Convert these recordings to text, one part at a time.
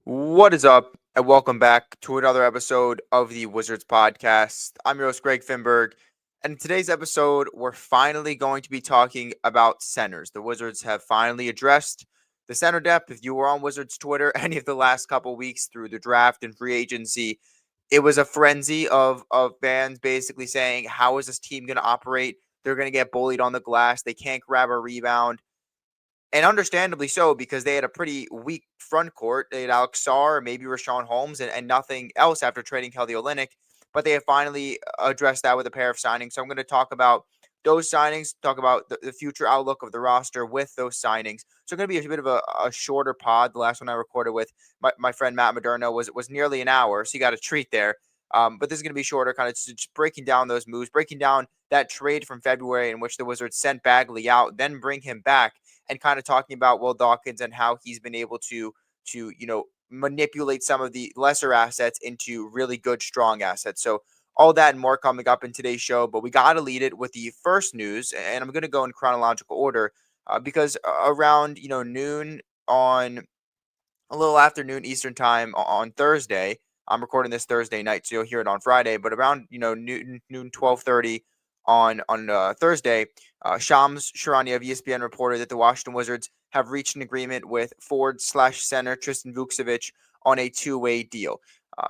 What is up, and welcome back to another episode of the Wizards podcast. I'm your host, Greg Finberg, and in today's episode, we're finally going to be talking about centers. The Wizards have finally addressed the center depth. If you were on Wizards Twitter any of the last couple weeks through the draft and free agency, it was a frenzy of fans basically saying, "How is this team going to operate? They're going to get bullied on the glass. They can't grab a rebound." And understandably so, because they had a pretty weak front court. They had Alex Sarr, maybe Rashawn Holmes, and nothing else after trading Kelly Olynyk. But they have finally addressed that with a pair of signings. So I'm going to talk about those signings, talk about the future outlook of the roster with those signings. So it's going to be a bit of a shorter pod. The last one I recorded with my friend Matt Moderno was nearly an hour, so you got a treat there. But this is going to be shorter, kind of just breaking down those moves, breaking down that trade from February in which the Wizards sent Bagley out, then bring him back, and kind of talking about Will Dawkins and how he's been able to manipulate some of the lesser assets into really good strong assets. So all that and more coming up in today's show, but we got to lead it with the first news, and I'm going to go in chronological order because around noon on a little afternoon Eastern time on Thursday. I'm recording this Thursday night, so you'll hear it on Friday. But around noon 12:30 on Thursday, Shams Charania of ESPN reported that the Washington Wizards have reached an agreement with forward/center Tristan Vukcevic on a two-way deal.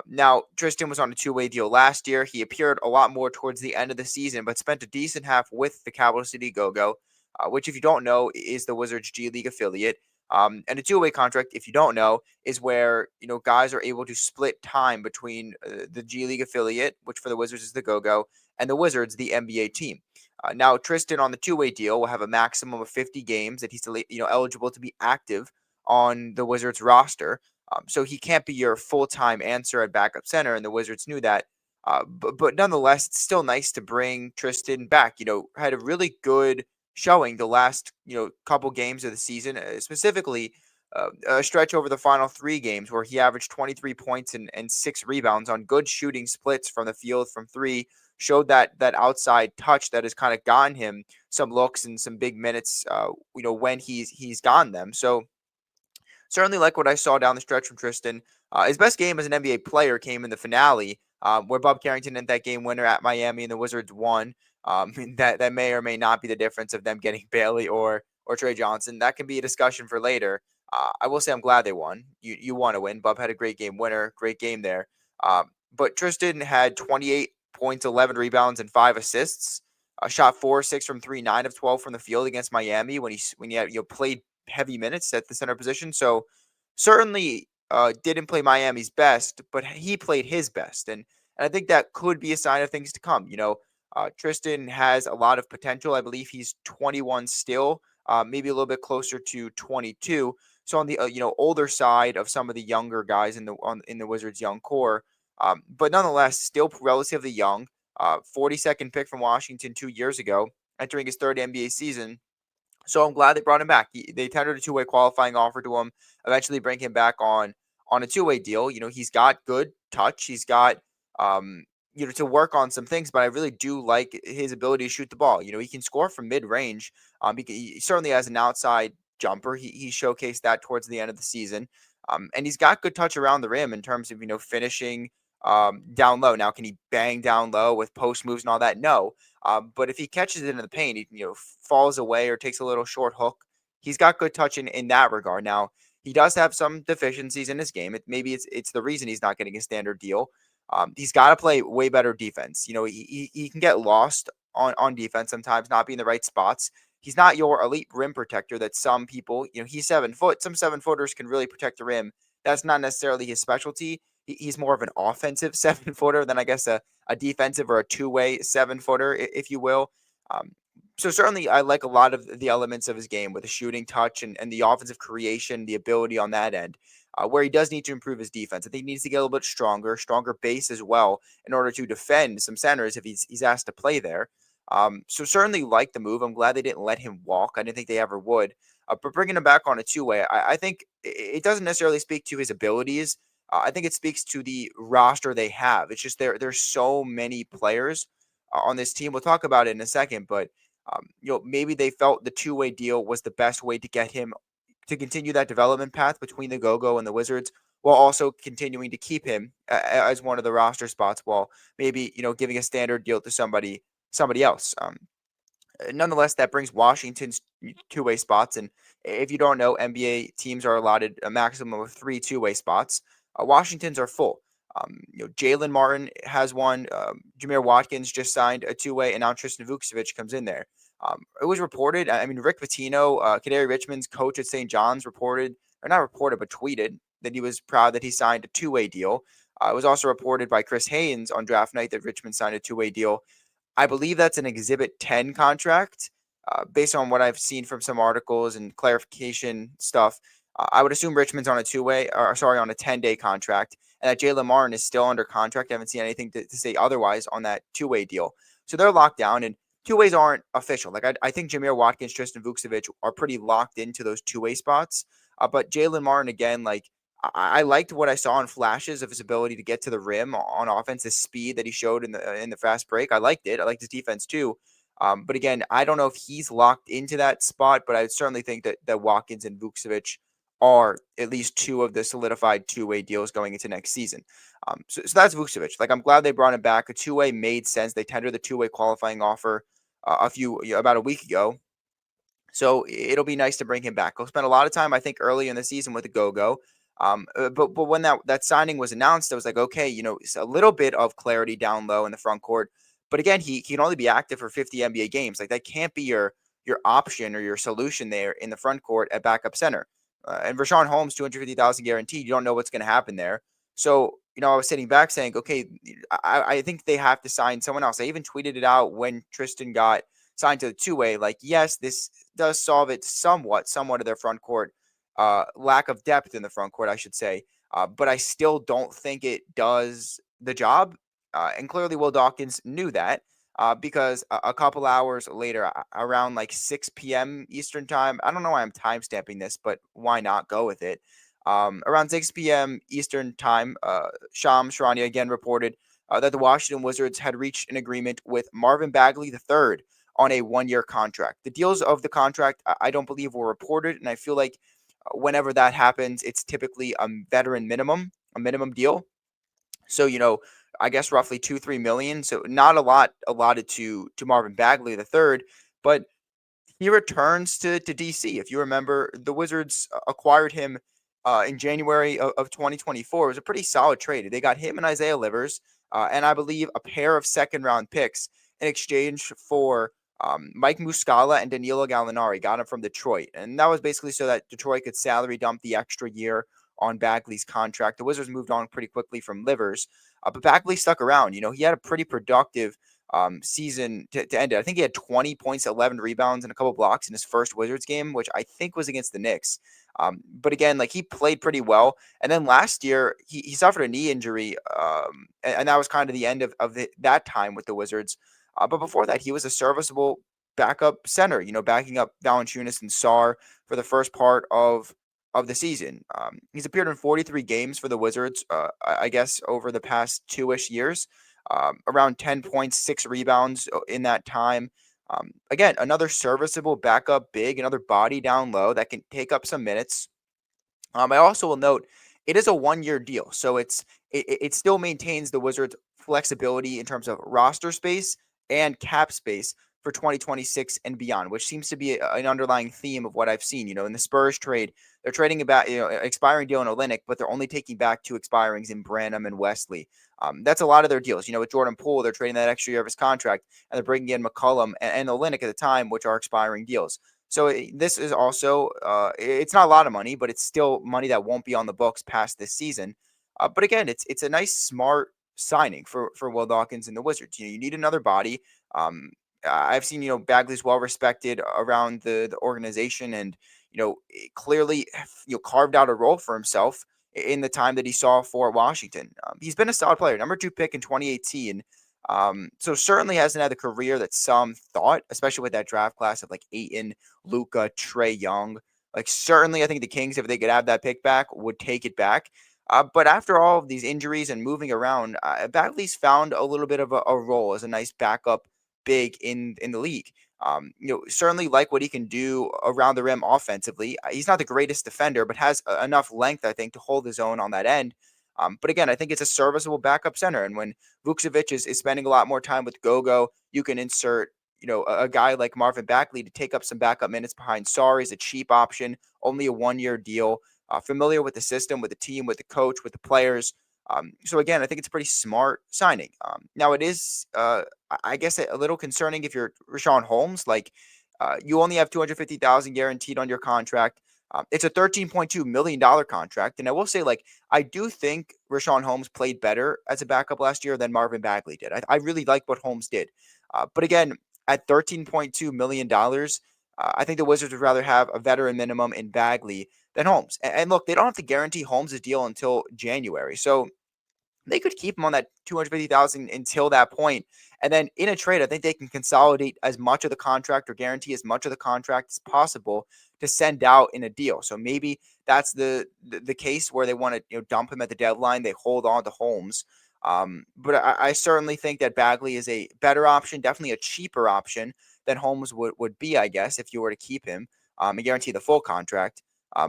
Now, Tristan was on a two-way deal last year. He appeared a lot more towards the end of the season, but spent a decent half with the Capital City Go-Go, which, if you don't know, is the Wizards G League affiliate. And a two-way contract, if you don't know, is where guys are able to split time between the G League affiliate, which for the Wizards is the Go-Go, and the Wizards, the NBA team. Now, Tristan on the two-way deal will have a maximum of 50 games that he's eligible to be active on the Wizards roster. So he can't be your full-time answer at backup center, and the Wizards knew that. But nonetheless, it's still nice to bring Tristan back. Had a really good showing the last couple games of the season, specifically a stretch over the final three games where he averaged 23 points and six rebounds on good shooting splits from the field from three. Showed that outside touch that has kind of gotten him some looks and some big minutes. When he's gotten them. So certainly like what I saw down the stretch from Tristan. His best game as an NBA player came in the finale, where Bob Carrington hit that game winner at Miami and the Wizards won. That may or may not be the difference of them getting Bailey or Trey Johnson. That can be a discussion for later. I will say I'm glad they won. You want to win. Bob had a great game winner, great game there. But Tristan had 28 points, 11 rebounds, and 5 assists. Shot 4-6 from three, 9 of 12 from the field against Miami when he had, played heavy minutes at the center position. So certainly didn't play Miami's best, but he played his best. And I think that could be a sign of things to come. Tristan has a lot of potential. I believe he's 21 still, maybe a little bit closer to 22. So on the older side of some of the younger guys in the Wizards young core, but nonetheless still relatively young. 42nd pick from Washington 2 years ago, entering his third NBA season. So I'm glad they brought him back. They tendered a two-way qualifying offer to him, eventually bring him back on a two-way deal. He's got good touch. He's got to work on some things, but I really do like his ability to shoot the ball. He can score from mid-range. He certainly has an outside jumper. He showcased that towards the end of the season. And he's got good touch around the rim in terms of finishing down low. Now, can he bang down low with post moves and all that? No. But if he catches it in the paint, he falls away or takes a little short hook. He's got good touch in that regard. Now, he does have some deficiencies in his game. Maybe it's the reason he's not getting a standard deal. He's got to play way better defense. He can get lost on defense sometimes, not be in the right spots. He's not your elite rim protector that some people, he's 7 foot. Some 7-footers can really protect the rim. That's not necessarily his specialty. He's more of an offensive 7-footer than I guess a defensive or a two-way 7-footer, if you will. Um, so certainly I like a lot of the elements of his game with the shooting touch and the offensive creation, the ability on that end, where he does need to improve his defense. I think he needs to get a little bit stronger base as well in order to defend some centers if he's asked to play there. So certainly like the move. I'm glad they didn't let him walk. I didn't think they ever would. But bringing him back on a two-way, I think it doesn't necessarily speak to his abilities. I think it speaks to the roster they have. It's just there's so many players on this team. We'll talk about it in a second, but maybe they felt the two-way deal was the best way to get him to continue that development path between the Go-Go and the Wizards, while also continuing to keep him as one of the roster spots, while maybe giving a standard deal to somebody else. Nonetheless, that brings Washington's two-way spots. And if you don't know, NBA teams are allotted a maximum of 3 two-way spots. Washington's are full. Jalen Martin has one. Jameer Watkins just signed a two-way, and now Tristan Vukcevic comes in there. It was reported. I mean, Rick Pitino, Kaderi Richmond's coach at St. John's, reported, or not reported, but tweeted that he was proud that he signed a two-way deal. It was also reported by Chris Haynes on draft night that Richmond signed a two-way deal. I believe that's an Exhibit 10 contract. Based on what I've seen from some articles and clarification stuff, I would assume Richmond's on a on a 10-day contract, and that Jalen Martin is still under contract. I haven't seen anything to say otherwise on that two-way deal. So they're locked down, and two-ways aren't official. Like, I think Jameer Watkins, Tristan Vukcevic are pretty locked into those two-way spots. But Jalen Martin, again, like, I liked what I saw in flashes of his ability to get to the rim on offense, the speed that he showed in the fast break. I liked it. I liked his defense too. But again, I don't know if he's locked into that spot, but I certainly think that Watkins and Vukcevic are at least two of the solidified two-way deals going into next season. So that's Vukcevic. Like, I'm glad they brought him back. A two-way made sense. They tendered the two-way qualifying offer about a week ago. So it'll be nice to bring him back. He'll spend a lot of time, I think, early in the season with the Go-Go. But when that signing was announced, I was like, okay, it's a little bit of clarity down low in the front court. But again, he can only be active for 50 NBA games. Like, that can't be your option or your solution there in the front court at backup center. And Rashawn Holmes, 250,000 guaranteed. You don't know what's going to happen there. So I was sitting back saying, okay, I think they have to sign someone else. I even tweeted it out when Tristan got signed to the two-way. Like, yes, this does solve it somewhat of their front court lack of depth in the front court, I should say. But I still don't think it does the job. And clearly Will Dawkins knew that because a couple hours later, around like 6 p.m. Eastern time, I don't know why I'm timestamping this, but why not go with it? Around 6 p.m. Eastern time, Shams Charania again reported that the Washington Wizards had reached an agreement with Marvin Bagley III on a one-year contract. The deals of the contract, I don't believe, were reported, and I feel like whenever that happens, it's typically a minimum deal. So, I guess roughly 2-3 million. So not a lot allotted to Marvin Bagley III, but he returns to DC. If you remember, the Wizards acquired him in January of 2024. It was a pretty solid trade. They got him and Isaiah Livers, and I believe a pair of second-round picks in exchange for Mike Muscala and Danilo Gallinari. Got him from Detroit. And that was basically so that Detroit could salary dump the extra year on Bagley's contract. The Wizards moved on pretty quickly from Livers, but Bagley stuck around. He had a pretty productive season to end it. I think he had 20 points, 11 rebounds, and a couple blocks in his first Wizards game, which I think was against the Knicks. But again, like, he played pretty well. And then last year, he suffered a knee injury, and that was kind of the end of that time with the Wizards. But before that, he was a serviceable backup center, backing up Valanciunas and Sarr for the first part of the season. He's appeared in 43 games for the Wizards, I guess, over the past 2-ish years. Around 10 points, 6 rebounds in that time. Again, another serviceable backup big, another body down low that can take up some minutes. I also will note it is a one-year deal, so it still maintains the Wizards' flexibility in terms of roster space and cap space for 2026 and beyond, which seems to be an underlying theme of what I've seen. In the Spurs trade, they're trading about expiring deal in Olynyk, but they're only taking back 2 expirings in Branham and Wesley. That's a lot of their deals. With Jordan Poole, they're trading that extra year of his contract, and they're bringing in McCollum and Olynyk at the time, which are expiring deals. So this is also, it's not a lot of money, but it's still money that won't be on the books past this season. But again, it's a nice, smart signing for Will Dawkins and the Wizards. You need another body. I've seen, Bagley's well respected around the organization, and clearly carved out a role for himself in the time that he saw for Washington. He's been a solid player, number 2 pick in 2018. So certainly hasn't had the career that some thought, especially with that draft class of like Ayton, Luka, Trae Young. Like, certainly, I think the Kings, if they could have that pick back, would take it back. But after all of these injuries and moving around, Bagley's found a little bit of a role as a nice backup big in the league. Certainly like what he can do around the rim offensively. He's not the greatest defender, but has enough length, I think, to hold his own on that end. But again, I think it's a serviceable backup center. And when Vukcevic is spending a lot more time with Gogo, you can insert, a guy like Marvin Bagley to take up some backup minutes behind Sarr is a cheap option, only a 1-year deal, familiar with the system, with the team, with the coach, with the players. So again, I think it's a pretty smart signing. Now it is, I guess, a little concerning if you're Richaun Holmes. Like, you only have 250,000 guaranteed on your contract. It's a $13.2 million contract, and I will say, like, I do think Richaun Holmes played better as a backup last year than Marvin Bagley did. I really like what Holmes did, but again, at $13.2 million, I think the Wizards would rather have a veteran minimum in Bagley than Holmes. And look, they don't have to guarantee Holmes a deal until January, so they could keep him on that 250,000 until that point. And then in a trade, I think they can consolidate as much of the contract or guarantee as much of the contract as possible to send out in a deal. So maybe that's the case where they want to dump him at the deadline. They hold on to Holmes. But I certainly think that Bagley is a better option, definitely a cheaper option than Holmes would be, I guess, if you were to keep him and guarantee the full contract.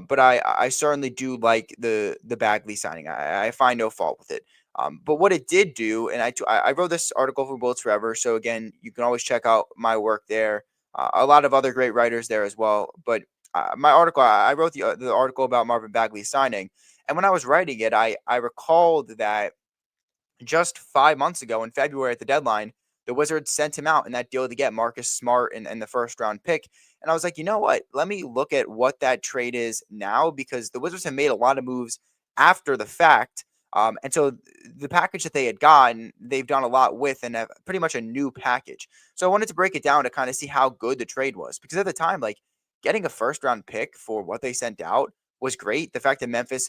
But I certainly do like the Bagley signing. I find no fault with it. But what it did do, and I wrote this article for Bullets Forever, so again, you can always check out my work there. A lot of other great writers there as well. But my article, I wrote the article about Marvin Bagley signing, and when I was writing it, I recalled that just 5 months ago in February at the deadline, the Wizards sent him out in that deal to get Marcus Smart and the first round pick. And I was like, you know what? Let me look at what that trade is now, because the Wizards have made a lot of moves after the fact. And so the package that they had gotten, they've done a lot with, and pretty much a new package. So I wanted to break it down to kind of see how good the trade was, because at the time, like, getting a first round pick for what they sent out was great. The fact that Memphis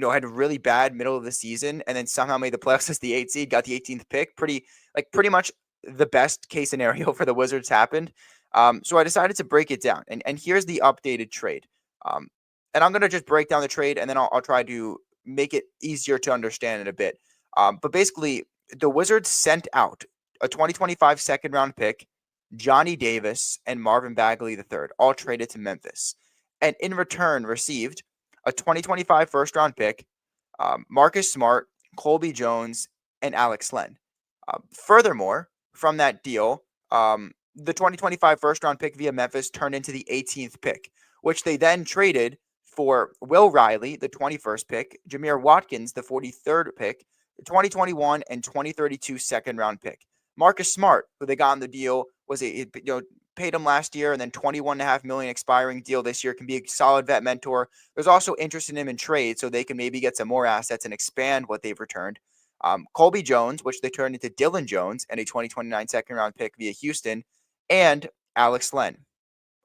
had a really bad middle of the season and then somehow made the playoffs as the 8 seed, got the 18th pick. Pretty much the best case scenario for the Wizards happened. So I decided to break it down. And here's the updated trade. And I'm going to just break down the trade, and then I'll try to make it easier to understand it a bit. But basically, the Wizards sent out a 2025 second round pick, Johnny Davis, and Marvin Bagley III, all traded to Memphis. And in return, received a 2025 first round pick, Marcus Smart, Colby Jones, and Alex Len. Furthermore, from that deal, the 2025 first round pick via Memphis turned into the 18th pick, which they then traded for Will Riley, the 21st pick, Jameer Watkins, the 43rd pick, the 2021 and 2032 second round pick. Marcus Smart, who they got in the deal, was paid him last year, and then $21.5 million expiring deal this year, can be a solid vet mentor. There's also interest in him in trade, so they can maybe get some more assets and expand what they've returned. Colby Jones, which they turned into Dylan Jones, and a 2029 second round pick via Houston, and Alex Len.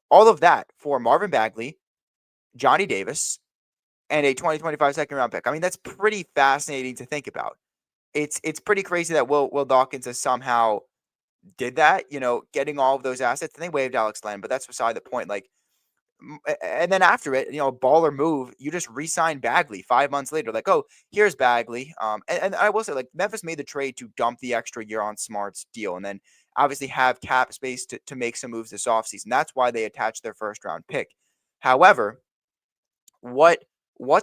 All of that for Marvin Bagley, Johnny Davis, and a 2025 second round pick. I mean, that's pretty fascinating to think about. It's pretty crazy that Will Dawkins has somehow did that, getting all of those assets. And they waived Alex Len, but that's beside the point. Like, and then after it, baller move, you just re-sign Bagley 5 months later. Like, oh, here's Bagley. And I will say, like, Memphis made the trade to dump the extra year on Smart's deal, and then obviously have cap space to make some moves this offseason. That's why they attached their first round pick. However, what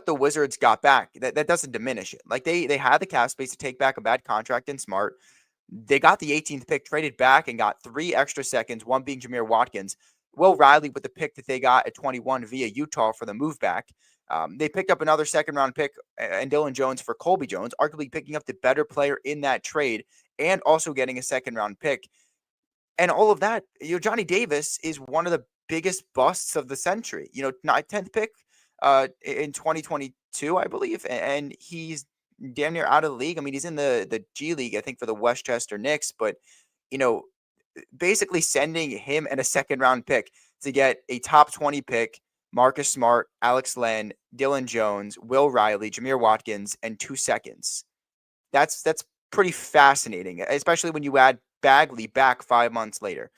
the Wizards got back, that doesn't diminish it. Like, they had the cap space to take back a bad contract in Smart. They got the 18th pick, traded back, and got 3 extra seconds, one being Jameer Watkins. Will Riley with the pick that they got at 21 via Utah for the move back. They picked up another second-round pick and Dylan Jones for Colby Jones, arguably picking up the better player in that trade and also getting a second-round pick. And all of that, Johnny Davis is one of the biggest busts of the century. 10th pick in 2022, I believe, and he's damn near out of the league. I mean, he's in the G League, I think, for the Westchester Knicks, but basically sending him and a second round pick to get a top 20 pick, Marcus Smart, Alex Len, Dylan Jones, Will Riley, Jameer Watkins, and 2 seconds. That's pretty fascinating, especially when you add Bagley back 5 months later.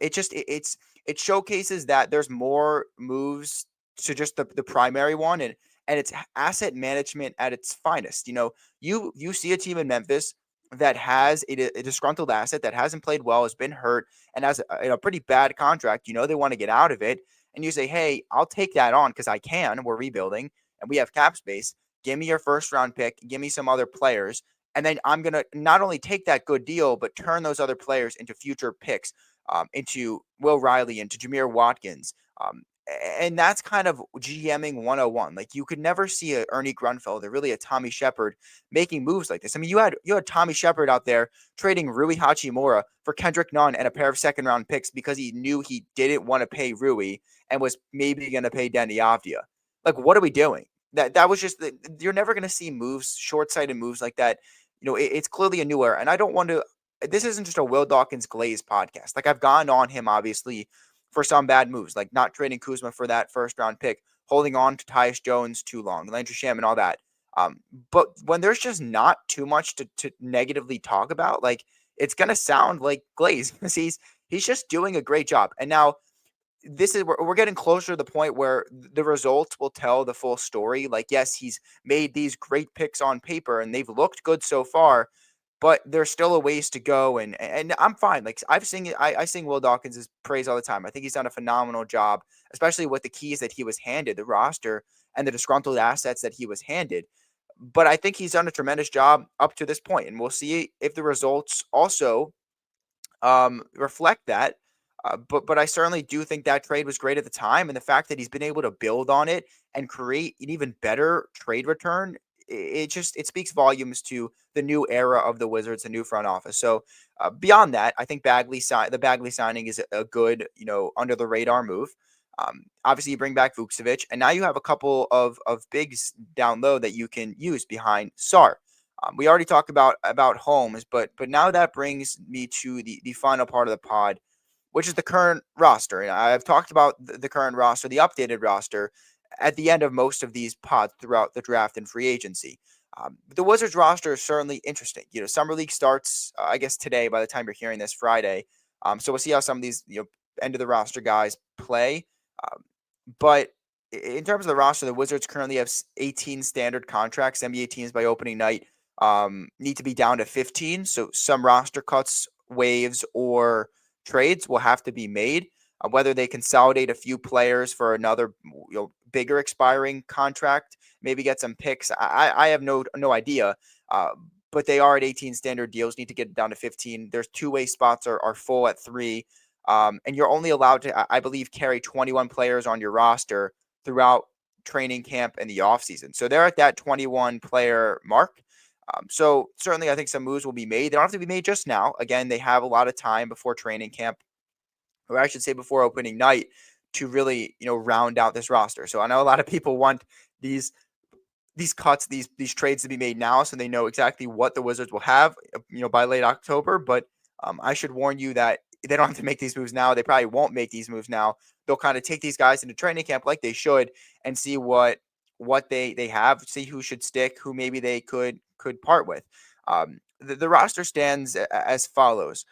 It showcases that there's more moves to just the primary one, and it's asset management at its finest. You see a team in Memphis that has a disgruntled asset that hasn't played well, has been hurt, and has a pretty bad contract, they want to get out of it. And you say, hey, I'll take that on because I can. We're rebuilding and we have cap space. Give me your first round pick. Give me some other players. And then I'm going to not only take that good deal, but turn those other players into future picks, into Will Riley, into Jameer Watkins. And that's kind of GMing 101. Like, you could never see a Ernie Grunfeld or really a Tommy Shepard making moves like this. I mean, you had Tommy Shepard out there trading Rui Hachimura for Kendrick Nunn and a pair of second round picks because he knew he didn't want to pay Rui and was maybe going to pay Danny Avdia. Like, what are we doing? That was just you're never going to see moves, short sighted moves like that. It's clearly a new era, and I don't want to. This isn't just a Will Dawkins Glaze podcast. Like, I've gone on him obviously for some bad moves, like not trading Kuzma for that first round pick, holding on to Tyus Jones too long, Landry Sham and all that. But when there's just not too much to negatively talk about, like, it's gonna sound like Glaze because he's just doing a great job. And now we're getting closer to the point where the results will tell the full story. Like, yes, he's made these great picks on paper and they've looked good so far, but there's still a ways to go. And I'm fine. Like, I sing Will Dawkins' praise all the time. I think he's done a phenomenal job, especially with the keys that he was handed, the roster and the disgruntled assets that he was handed. But I think he's done a tremendous job up to this point, and we'll see if the results also reflect that. But I certainly do think that trade was great at the time, and the fact that he's been able to build on it and create an even better trade return, it speaks volumes to the new era of the Wizards, the new front office. So beyond that, I think the Bagley signing is a good, under the radar move. Obviously, you bring back Vukcevic, and now you have a couple of bigs down low that you can use behind Sar. We already talked about Holmes, but now that brings me to the final part of the pod, which is the current roster. And I've talked about the current roster, the updated roster, at the end of most of these pods throughout the draft and free agency. The Wizards roster is certainly interesting. Summer League starts, I guess, today by the time you're hearing this, Friday. So we'll see how some of these end of the roster guys play. But in terms of the roster, the Wizards currently have 18 standard contracts. NBA teams by opening night need to be down to 15. So some roster cuts, waves, or trades will have to be made. Whether they consolidate a few players for another bigger expiring contract, maybe get some picks. I have no idea. But they are at 18 standard deals, need to get it down to 15. There's two-way spots are full at 3. And you're only allowed to, I believe, carry 21 players on your roster throughout training camp and the offseason. So they're at that 21 player mark. So certainly I think some moves will be made. They don't have to be made just now. Again, they have a lot of time before training camp, or I should say before opening night, to really, round out this roster. So I know a lot of people want these cuts, these trades to be made now so they know exactly what the Wizards will have, by late October. But I should warn you that they don't have to make these moves now. They probably won't make these moves now. They'll kind of take these guys into training camp like they should and see what they have, see who should stick, who maybe they could part with. The roster stands as follows.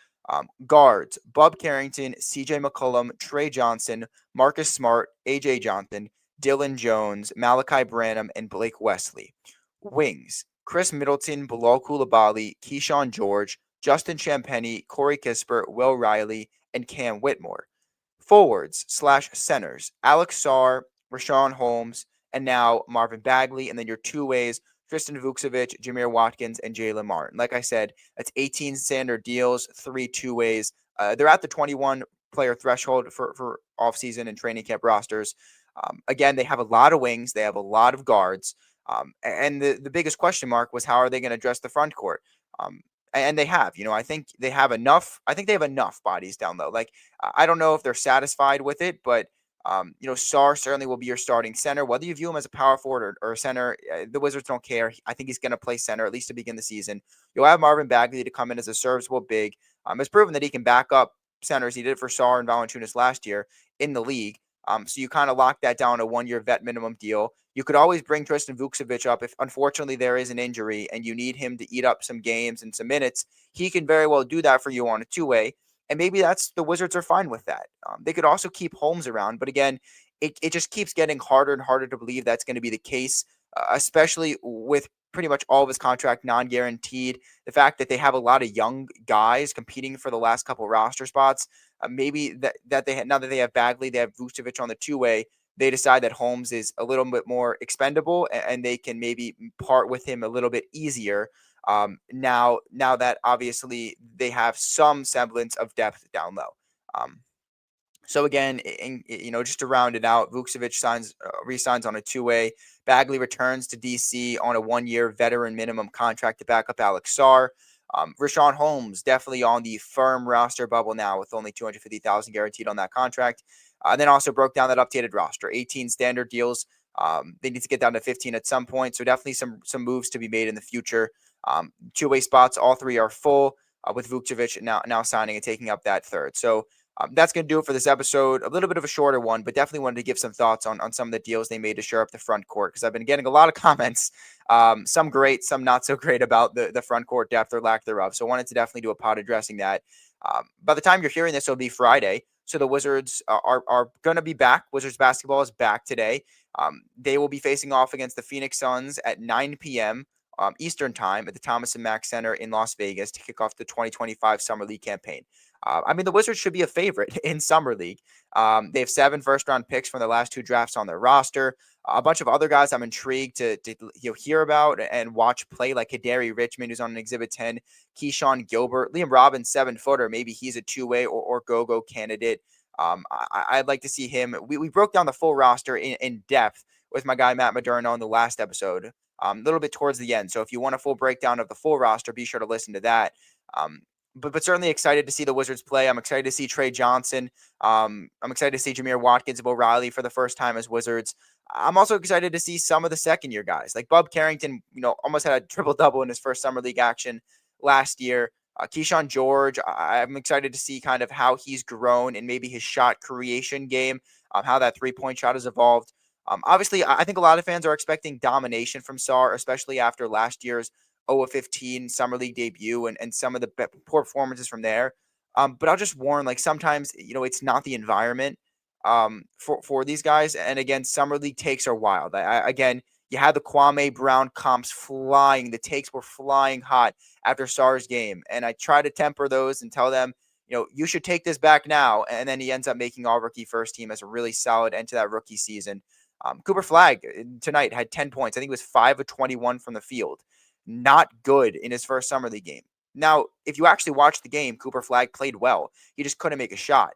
Guards: Bub Carrington, CJ McCollum, Trey Johnson, Marcus Smart, AJ Johnson, Dylan Jones, Malachi Branham, and Blake Wesley. Wings: Chris Middleton, Bilal Coulibaly, Keyshawn George, Justin Champagnie, Corey Kispert, Will Riley, and Cam Whitmore. Forwards / centers: Alex Sarr, Rashawn Holmes, and now Marvin Bagley. And then your two ways: Tristan Vukcevic, Jameer Watkins, and Jalen Martin. Like I said, that's 18 standard deals, 3 two ways. They're at the 21 player threshold for offseason and training camp rosters. Again, they have a lot of wings. They have a lot of guards. And the biggest question mark was, how are they going to address the front court? And they have, I think they have enough. I think they have enough bodies down low. Like, I don't know if they're satisfied with it, but Sarr certainly will be your starting center. Whether you view him as a power forward or a center, the Wizards don't care. I think he's going to play center, at least to begin the season. You'll have Marvin Bagley to come in as a serviceable big. It's proven that he can back up centers. He did it for Sarr and Valanciunas last year in the league. So you kind of lock that down, a 1-year vet minimum deal. You could always bring Tristan Vukcevic up if, unfortunately, there is an injury and you need him to eat up some games and some minutes. He can very well do that for you on a two-way. And maybe the Wizards are fine with that. They could also keep Holmes around. But again, it just keeps getting harder and harder to believe that's going to be the case, especially with pretty much all of his contract non-guaranteed. The fact that they have a lot of young guys competing for the last couple roster spots, maybe that they now that they have Bagley, they have Vukcevic on the two-way. They decide that Holmes is a little bit more expendable, and they can maybe part with him a little bit easier. Now that obviously they have some semblance of depth down low. Um, so again, just to round it out, Vukcevic resigns on a two-way. Bagley returns to DC on a one-year veteran minimum contract to back up Alex Sarr. Richaun Holmes definitely on the firm roster bubble now with only $250,000 guaranteed on that contract. Then also broke down that updated roster, 18 standard deals. They need to get down to 15 at some point, so definitely some moves to be made in the future. Two-way spots, all three are full, with Vukcevic now signing and taking up that third. So that's going to do it for this episode. A little bit of a shorter one, but definitely wanted to give some thoughts on some of the deals they made to shore up the front court, because I've been getting a lot of comments, some great, some not so great, about the front court depth or lack thereof. So I wanted to definitely do a pod addressing that. By the time you're hearing this, it'll be Friday. So the Wizards are going to be back. Wizards basketball is back today. They will be facing off against the Phoenix Suns at 9 p.m. Eastern time at the Thomas and Mack Center in Las Vegas to kick off the 2025 Summer League campaign. The Wizards should be a favorite in Summer League. They have 7 first-round picks from their last 2 drafts on their roster. A bunch of other guys I'm intrigued to hear about and watch play, like Kadary Richmond, who's on an Exhibit 10, Keyshawn Gilbert, Liam Robbins, 7-footer. Maybe he's a two-way or go-go candidate. I'd like to see him. We broke down the full roster in depth with my guy Matt Moderno in the last episode, a little bit towards the end. So if you want a full breakdown of the full roster, be sure to listen to that. But certainly excited to see the Wizards play. I'm excited to see Trey Johnson. I'm excited to see Jameer Watkins of O'Reilly for the first time as Wizards. I'm also excited to see some of the second-year guys. Like Bub Carrington, almost had a triple-double in his first Summer League action last year. Keyshawn George, I'm excited to see kind of how he's grown and maybe his shot creation game, how that three-point shot has evolved. Obviously, I think a lot of fans are expecting domination from Sarr, especially after last year's 0-15 Summer League debut and some of the poor performances from there. But I'll just warn, like, sometimes, it's not the environment for these guys. And again, Summer League takes are wild. Again, you had the Kwame Brown comps flying. The takes were flying hot after Sarr's game. And I try to temper those and tell them, you should take this back now. And then he ends up making all rookie first team as a really solid end to that rookie season. Cooper Flagg tonight had 10 points. I think it was 5 of 21 from the field. Not good in his first Summer League game. Now, if you actually watch the game, Cooper Flagg played well. He just couldn't make a shot.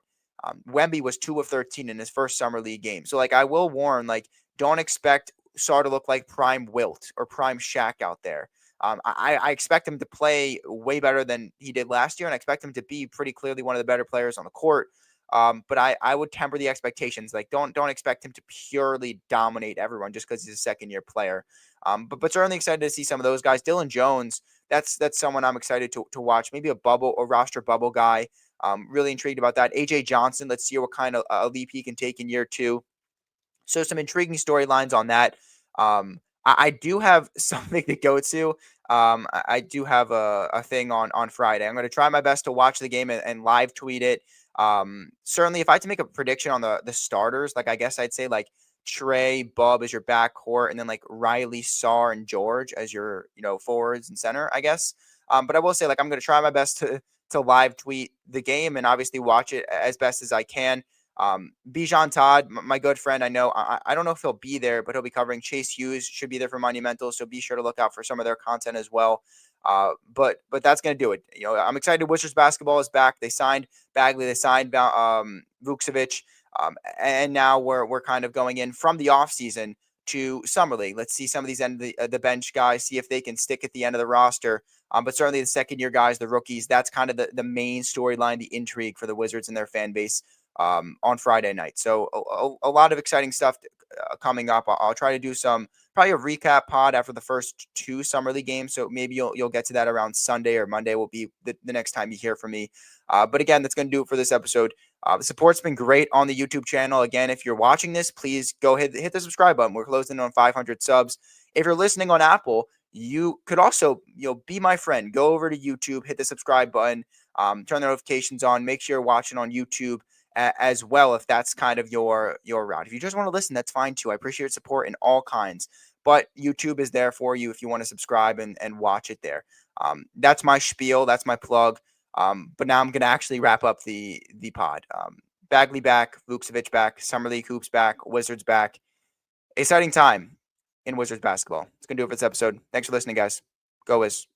Wemby was 2 of 13 in his first Summer League game. So, I will warn, don't expect Sarr to look like prime Wilt or prime Shaq out there. I expect him to play way better than he did last year, and I expect him to be pretty clearly one of the better players on the court. But I would temper the expectations. Don't expect him to purely dominate everyone just because he's a second-year player. But certainly excited to see some of those guys. Dylan Jones, that's someone I'm excited to watch. Maybe a roster bubble guy. Really intrigued about that. AJ Johnson, let's see what kind of leap he can take in year 2. So some intriguing storylines on that. I do have something to go to. I do have a thing on Friday. I'm going to try my best to watch the game and live tweet it. Certainly, if I had to make a prediction on the starters, I guess I'd say Trey, Bub as your backcourt, and then Riley, Sarr, and George as your forwards and center, I guess. But I will say I'm going to try my best to live tweet the game and obviously watch it as best as I can. Bijan Todd, my good friend, I know I don't know if he'll be there, but he'll be covering. Chase Hughes should be there for Monumental, so be sure to look out for some of their content as well. But that's going to do it. I'm excited. Wizards basketball is back. They signed Bagley. They signed Vukcevic. And now we're kind of going in from the offseason to Summer League. Let's see some of these end of the bench guys, see if they can stick at the end of the roster. But certainly the second-year guys, the rookies, that's kind of the main storyline, the intrigue for the Wizards and their fan base on Friday night. So a lot of exciting stuff coming up. I'll try to do probably a recap pod after the first 2 Summer League games. So maybe you'll get to that around Sunday or Monday will be the next time you hear from me. But again, that's going to do it for this episode. The support's been great on the YouTube channel. Again, if you're watching this, please go hit the subscribe button. We're closing in on 500 subs. If you're listening on Apple, you could also, be my friend. Go over to YouTube, hit the subscribe button, turn the notifications on. Make sure you're watching on YouTube as well, if that's kind of your route. If you just want to listen, that's fine too. I appreciate your support in all kinds. but YouTube is there for you if you want to subscribe and watch it there. That's my spiel. That's my plug. But now I'm going to actually wrap up the pod. Bagley back, Vukcevic back, Summer League hoops back, Wizards back. Exciting time in Wizards basketball. It's going to do it for this episode. Thanks for listening, guys. Go Wiz.